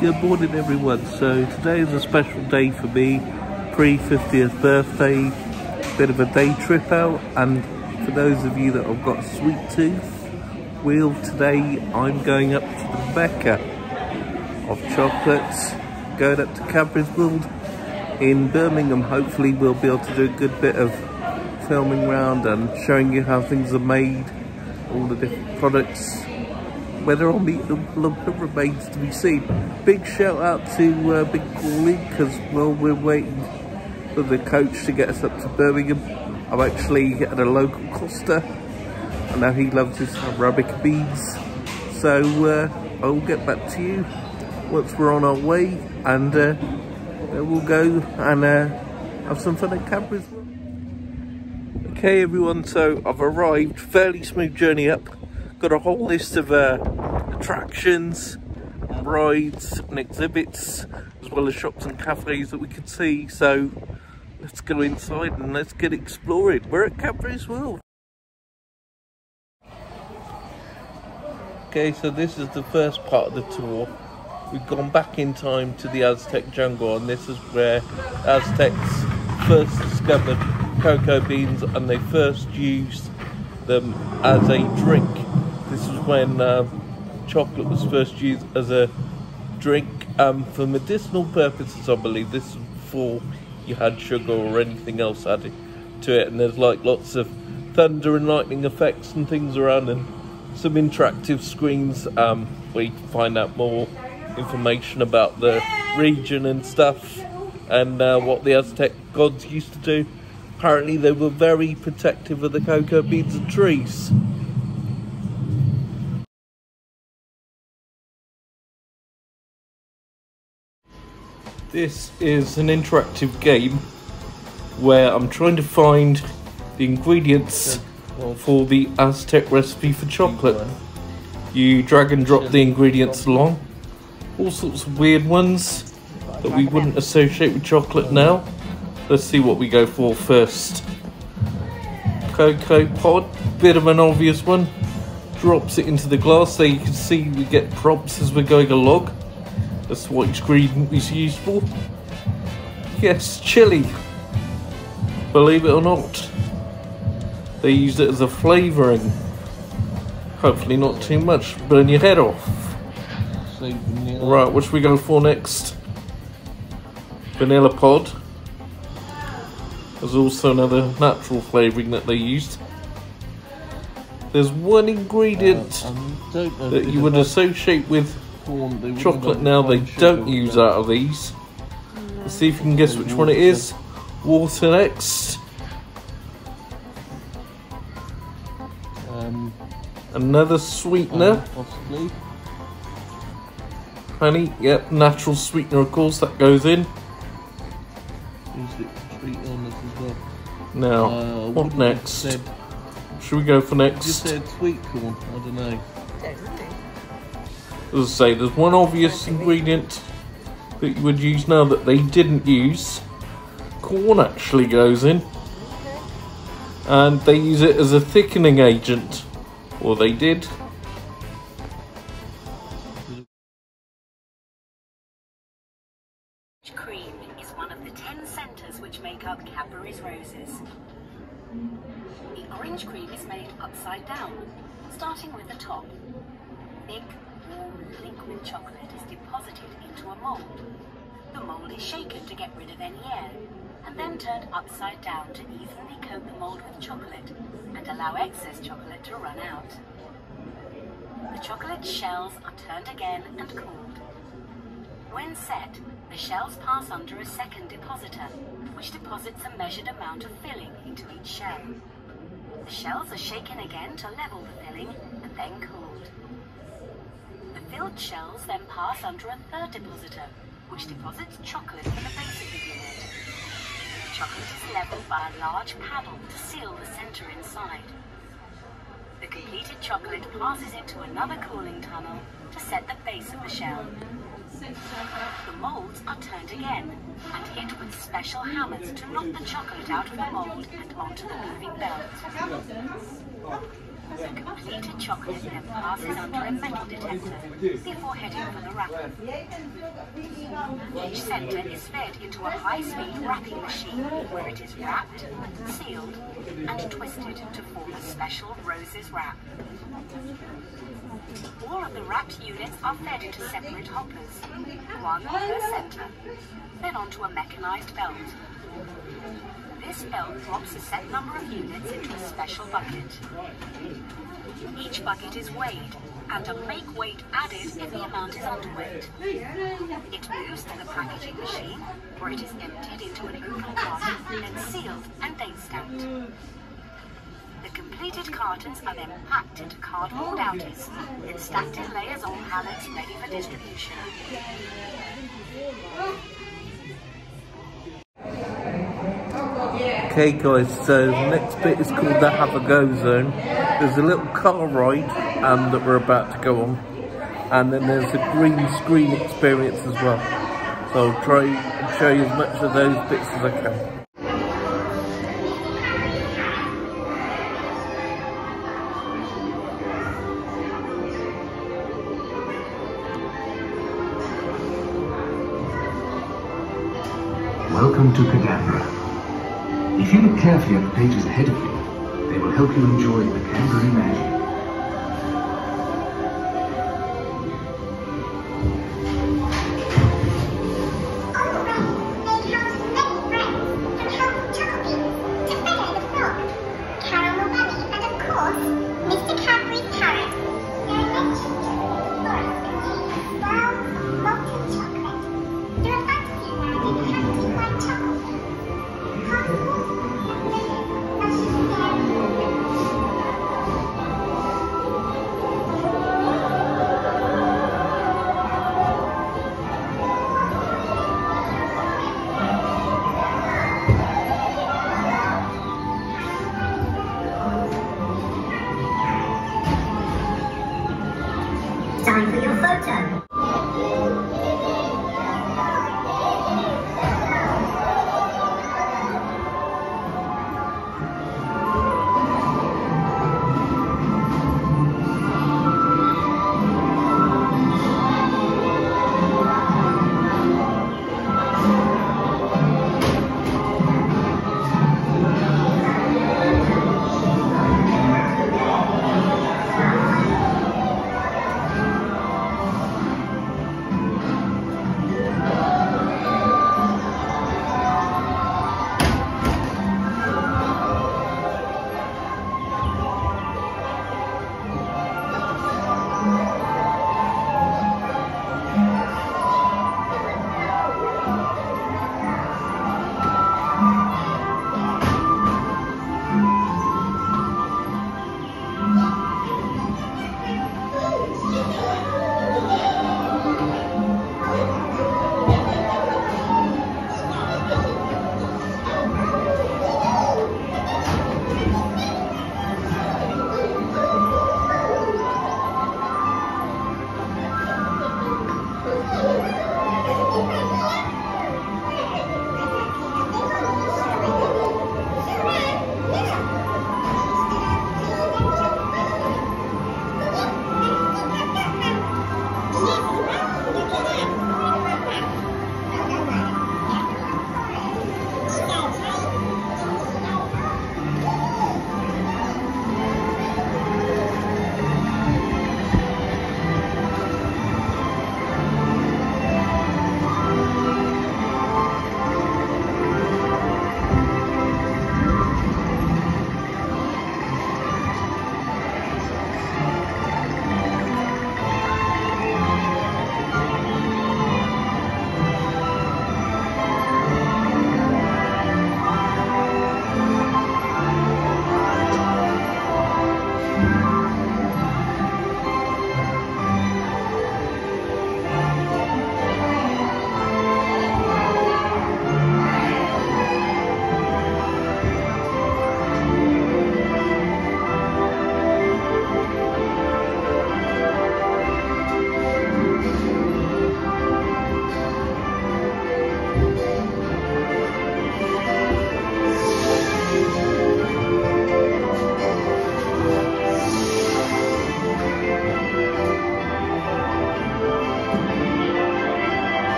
Good morning everyone. So today is a special day for me, pre-50th birthday, bit of a day trip out, and for those of you that have got a sweet tooth, well today I'm going up to the Mecca of chocolates, going up to Cadburys World in Birmingham. Hopefully we'll be able to do a good bit of filming around and showing you how things are made, all the different products. Whether I'll meet them remains to be seen. Big shout out to Big Paulie, because well, we're waiting for the coach to get us up to Birmingham. I'm actually at a local Costa. I know he loves his Arabic beans. So I'll get back to you once we're on our way, and then we'll go and have some fun at Cadburys. Okay everyone, so I've arrived, fairly smooth journey up. Got a whole list of attractions, and rides and exhibits, as well as shops and cafes that we could see. So let's go inside and let's get exploring. We're at Cadburys World. Okay, so this is the first part of the tour. We've gone back in time to the Aztec jungle, and this is where Aztecs first discovered cocoa beans and they first used them as a drink. This is when chocolate was first used as a drink for medicinal purposes, I believe. This is before you had sugar or anything else added to it, and there's like lots of thunder and lightning effects and things around, and some interactive screens where you can find out more information about the region and stuff, and what the Aztec gods used to do. Apparently they were very protective of the cocoa beans and trees. This is an interactive game where I'm trying to find the ingredients for the Aztec recipe for chocolate. You drag and drop the ingredients along. All sorts of weird ones that we wouldn't associate with chocolate now. Let's see what we go for first. Cocoa pod, bit of an obvious one. Drops it into the glass, so you can see we get prompts as we're going along. That's what each ingredient is used for. Yes, chili. Believe it or not, they use it as a flavouring. Hopefully not too much, burn your head off. Right, what should we go for next? Vanilla pod. There's also another natural flavouring that they used. There's one ingredient that you would associate with chocolate now they don't use out of these. Let's see if you can guess which one it is. Water next. Another sweetener. Possibly. Honey, yep, natural sweetener of course, that goes in. Now, what next? Should we go for next? You said sweet corn, I don't know. As I say, there's one obvious ingredient that you would use now that they didn't use. Corn actually goes in. And they use it as a thickening agent. Or they did. CREAME is one of the 10 centres which make up Cadbury's roses. The orange cream is made upside down, starting with the top. Thick, warm, liquid chocolate is deposited into a mould. The mould is shaken to get rid of any air, and then turned upside down to evenly coat the mould with chocolate and allow excess chocolate to run out. The chocolate shells are turned again and cooled. When set, the shells pass under a second depositor, which deposits a measured amount of filling into each shell. The shells are shaken again to level the filling and then cooled. The filled shells then pass under a third depositor, which deposits chocolate in the base of the unit. The chocolate is leveled by a large paddle to seal the centre inside. The completed chocolate passes into another cooling tunnel to set the base of the shell. The moulds are turned again and hit with special hammers to knock the chocolate out of the mould and onto the moving belt. The completed chocolate then passes under a metal detector before heading for the wrapper. Each centre is fed into a high-speed wrapping machine where it is wrapped, sealed and twisted to form a special roses wrap. All of the wrapped units are fed into separate hoppers, one per centre, then onto a mechanised belt. This belt drops a set number of units into a special bucket. Each bucket is weighed, and a make weight added if the amount is underweight. It moves to the packaging machine, where it is emptied into an open carton, then sealed and date stamped. The completed cartons are then packed into cardboard outers, then stacked in layers on pallets ready for distribution. Okay guys, so the next bit is called the Have a Go Zone. There's a little car ride that we're about to go on, and then there's a green screen experience as well. So I'll try and show you as much of those bits as I can. Welcome to Cadbury. If you look carefully at the pages ahead of you, they will help you enjoy the Cadbury magic. Time for your photo.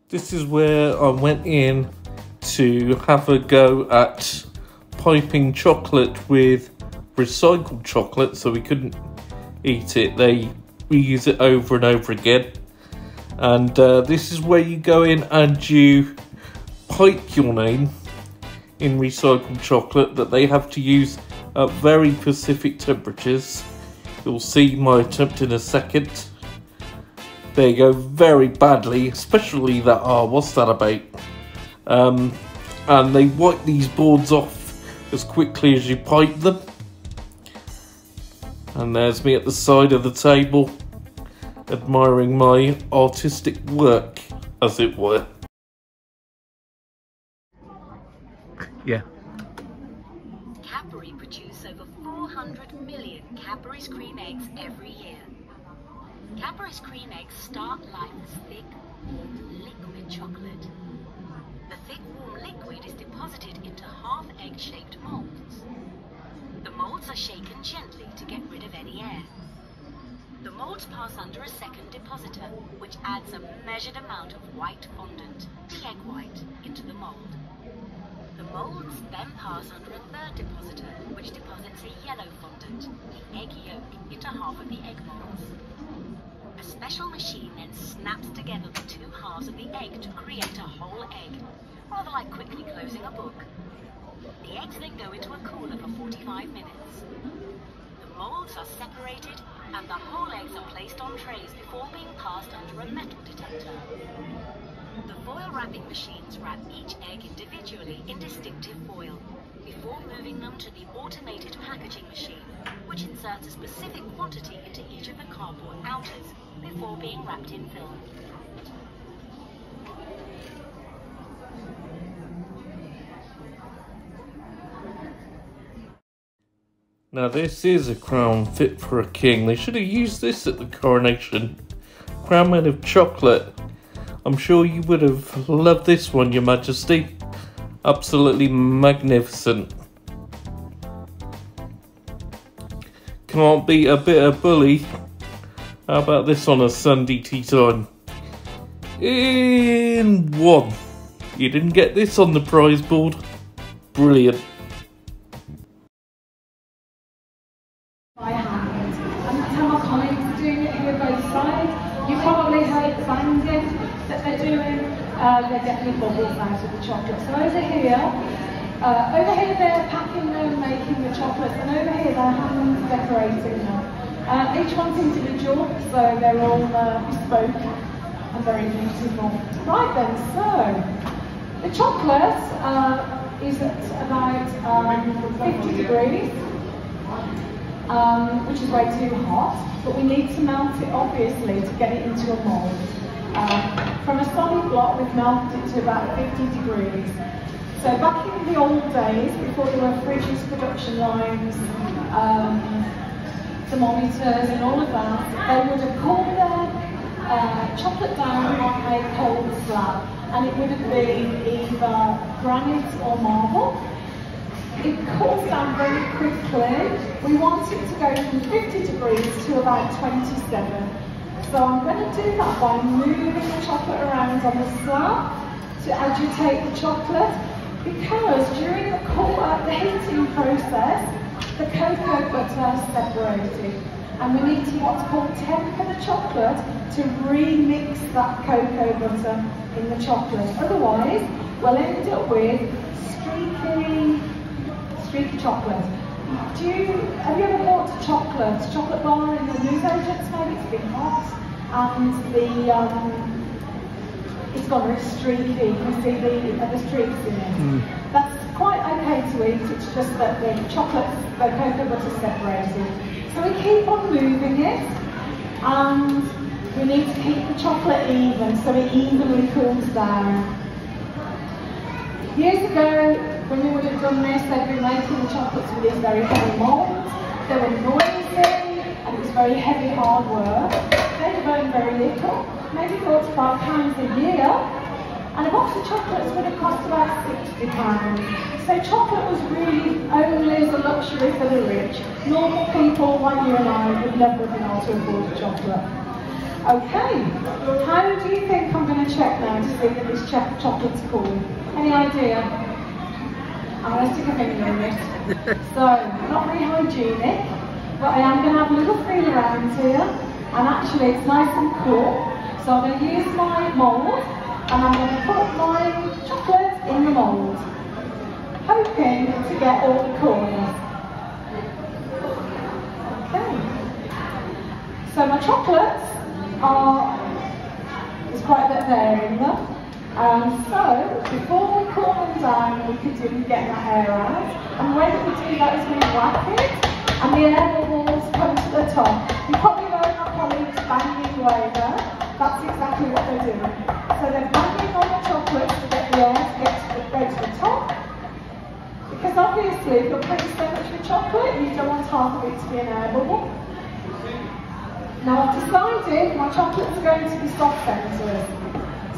This is where I went in to have a go at piping chocolate with recycled chocolate, so we couldn't eat it. They reuse it over and over again. And this is where you go in and you pipe your name in recycled chocolate that they have to use at very specific temperatures. You'll see my attempt in a second. There you go, very badly, especially that, what's that about? And they wipe these boards off as quickly as you pipe them. And there's me at the side of the table, admiring my artistic work, as it were. Yeah. Cadbury produce over 400 million Cadbury's cream eggs every year. Cadbury's cream eggs start life as thick, warm, liquid chocolate. The thick, warm liquid is deposited into half egg-shaped molds. The molds are shaken gently to get rid of any air. The molds pass under a second depositor, which adds a measured amount of white fondant, the egg white, into the mold. The molds then pass under a third depositor, which deposits a yellow fondant, the egg yolk, into half of the egg molds. A special machine then snaps together the two halves of the egg to create a whole egg, rather like quickly closing a book. The eggs then go into a cooler for 45 minutes. The molds are separated and the whole eggs are placed on trays before being passed under a metal detector. The foil wrapping machines wrap each egg individually in distinctive foil before moving them to the automated packaging machine, which inserts a specific quantity into each of the cardboard outers before being wrapped in film. Now this is a crown fit for a king. They should have used this at the coronation. Crown made of chocolate. I'm sure you would have loved this one, Your Majesty. Absolutely magnificent. Can't beat a bit of bully. How about this on a Sunday tea time? In one. You didn't get this on the prize board. Brilliant. By hand. And that's how my colleagues are doing it here both sides. You probably heard the banging that they're doing. They're getting bubbles out of the chocolate. So over here they're packing them, making the chocolates, and over here they're hand decorating them. Each one's individual, so they're all bespoke and very beautiful. Right then, so the chocolate is at about 50 degrees. Which is way too hot, but we need to melt it obviously to get it into a mould. From a solid block we've melted it to about 50 degrees. So back in the old days, before there were fridges, production lines, thermometers and all of that, they would have cooled their chocolate down on a cold slab, and it would have been either granite or marble. It cools down very quickly. We want it to go from 50 degrees to about 27. So I'm going to do that by moving the chocolate around on the slab to agitate the chocolate, because during the heating process, the cocoa butter is separated. And we need to what's called temper the chocolate to remix that cocoa butter in the chocolate. Otherwise, we'll end up with streaky chocolate. Have you ever bought chocolate bar in the news agents? Maybe it's been hot and it's got very streaky. You can see the streaks in it. That's quite okay to eat. It's just that the cocoa butter is separated. So we keep on moving it, and we need to keep the chocolate even so it evenly cools down. Years ago, when we would have done this, they'd been making the chocolates with these very heavy molds. They were noisy, and it was very heavy, hard work. They'd have earned very little, maybe £45 a year, and a box of chocolates would have cost about £60. So chocolate was really only as a luxury for the rich. Normal people like you and I would never have been able to afford chocolate. Okay, how do you think I'm going to check now to see that this chocolate's cool? Any idea? I'm going to stick a finger in it. So, not very hygienic, but I am going to have a little feel around here, and actually it's nice and cool. So I'm going to use my mould, and I'm going to put my chocolate in the mould, hoping to get all the corners. Okay. So my chocolates there's quite a bit of air in them. So before we cool them down, we could do get the hair out. And the way that we do that is we whack it, and the air bubbles come to the top. You probably heard my colleagues banging away there. That's exactly what they're doing. So they're banging on the chocolate to get the air to go to the top. Because obviously, if you're putting so much of chocolate, you don't want half of it to be an air bubble. Now I've decided my chocolates are going to be soft centred.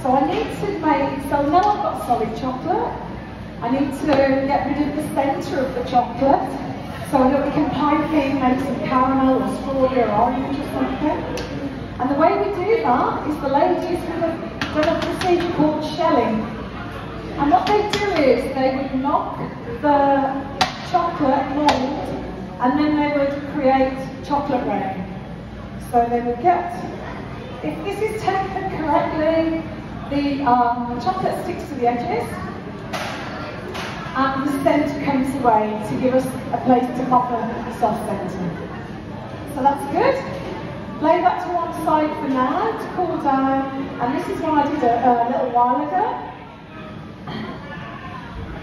So I need to make, so now I've got solid chocolate, I need to get rid of the centre of the chocolate so that we can pipe in, make some caramel or strawberry or orange or something. And the way we do that is the ladies have done a procedure called shelling. And what they do is they would knock the chocolate mould and then they would create chocolate rain. So they would get, if this is tempered correctly, the chocolate sticks to the edges and the centre comes away to give us a place to pop a soft centre. So that's good. Lay that to one side for now to cool down, and this is what I did a little while ago.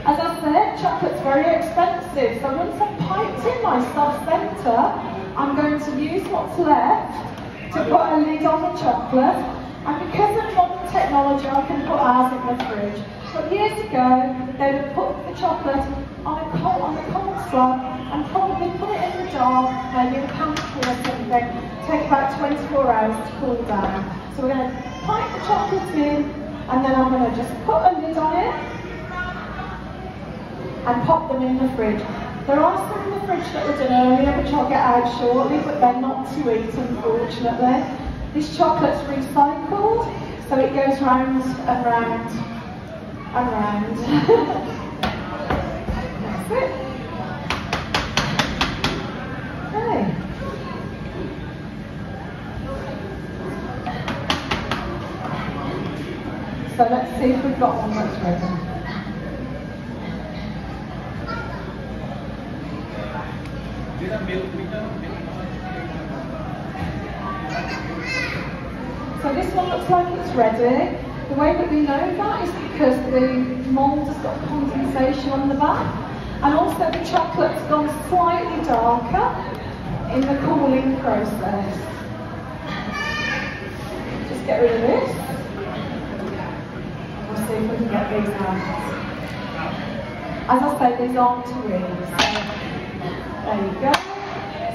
As I said, chocolate's very expensive, so once I've piped in my soft centre, I'm going to use what's left to put a lid on the chocolate, and because of modern technology I can put ours in the fridge. But years ago they would put the chocolate on a cold slab and probably put it in the jar, maybe in a canister or something, take about 24 hours to cool down. So we're going to pipe the chocolate in, and then I'm going to just put a lid on it and pop them in the fridge. There are some in the fridge that were done earlier which I'll get out shortly, but they're not to eat unfortunately. This chocolate's recycled, so it goes round and round and round. That's it. Okay. So let's see if we've got one that's ready. So this one looks like it's ready. The way that we know that is because the mould has got condensation on the back, and also the chocolate's gone slightly darker in the cooling process. Just get rid of this. We'll see if we can get these out. As I say, these aren't to eat. So there you go.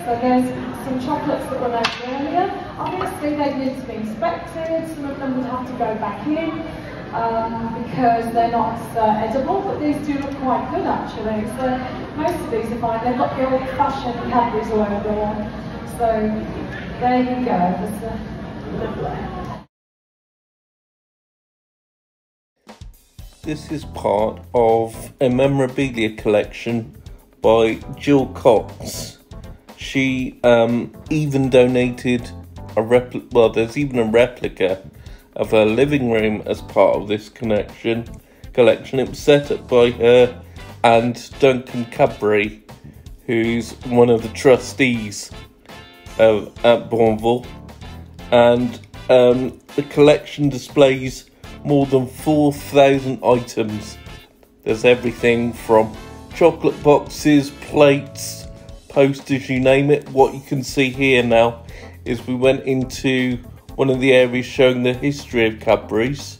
So there's some chocolates that were made earlier. Obviously they need to be inspected, some of them would have to go back in because they're not edible, but these do look quite good actually. So most of these are fine. They've got the old-fashioned Cadbury's logo on. So there you go. That's lovely. This is part of a memorabilia collection by Jill Cox. She even donated a replica, well, there's even a replica of her living room as part of this collection. It was set up by her and Duncan Cadbury, who's one of the trustees at Bourneville. And the collection displays more than 4,000 items. There's everything from chocolate boxes, plates, posters, you name it. What you can see here now is we went into one of the areas showing the history of Cadbury's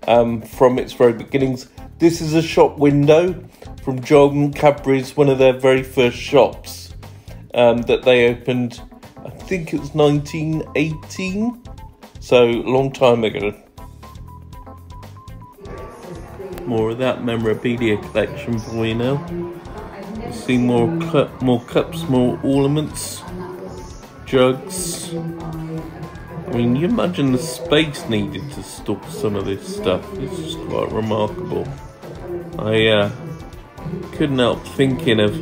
from its very beginnings. This is a shop window from John Cadbury's, one of their very first shops that they opened, I think it was 1918, so a long time ago. More of that memorabilia collection for you now. You see more cups, more ornaments, jugs, I mean, you imagine the space needed to store some of this stuff. It's just quite remarkable. I couldn't help thinking of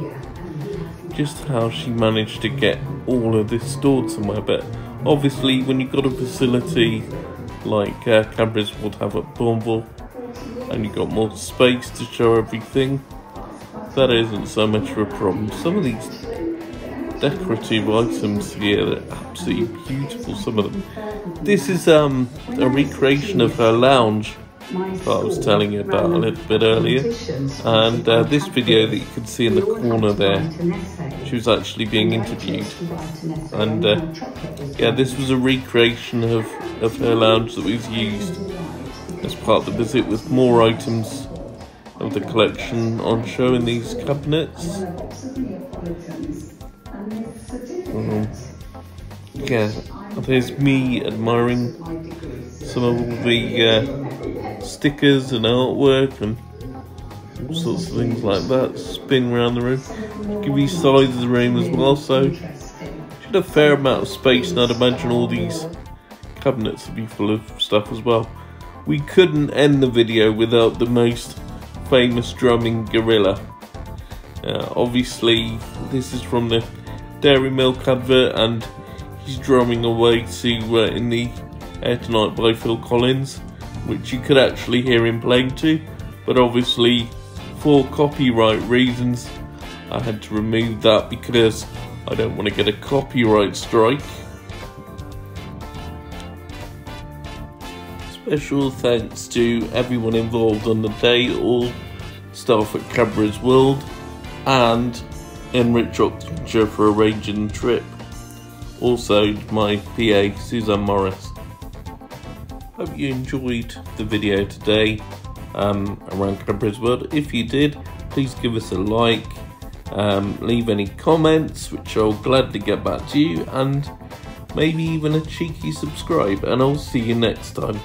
just how she managed to get all of this stored somewhere. But obviously, when you've got a facility like Cadburys World have at Bourneville, and you've got more space to show everything, that isn't so much of a problem. Some of these decorative items here, they're absolutely beautiful, some of them. This is a recreation of her lounge that I was telling you about a little bit earlier, and this video that you can see in the corner there, she was actually being interviewed, and yeah, this was a recreation of her lounge that was used as part of the visit, with more items of the collection on show in these cabinets. Yeah, there's me admiring some of all the stickers and artwork and all sorts of things like that spin around the room. Give you size of the room as well, so should have a fair amount of space, and I'd imagine all these cabinets would be full of stuff as well. We couldn't end the video without the most famous drumming gorilla. Obviously, this is from the Dairy Milk advert, and he's drumming away to In the Air Tonight by Phil Collins, which you could actually hear him playing to, but obviously for copyright reasons I had to remove that because I don't want to get a copyright strike. Special thanks to everyone involved on the day, all staff at Cadburys World and Enrich Oxfordshire for arranging the trip. Also my PA, Suzanne Morris. Hope you enjoyed the video today around Cadburys World. If you did, please give us a like, leave any comments which I'll gladly get back to you, and maybe even a cheeky subscribe, and I'll see you next time.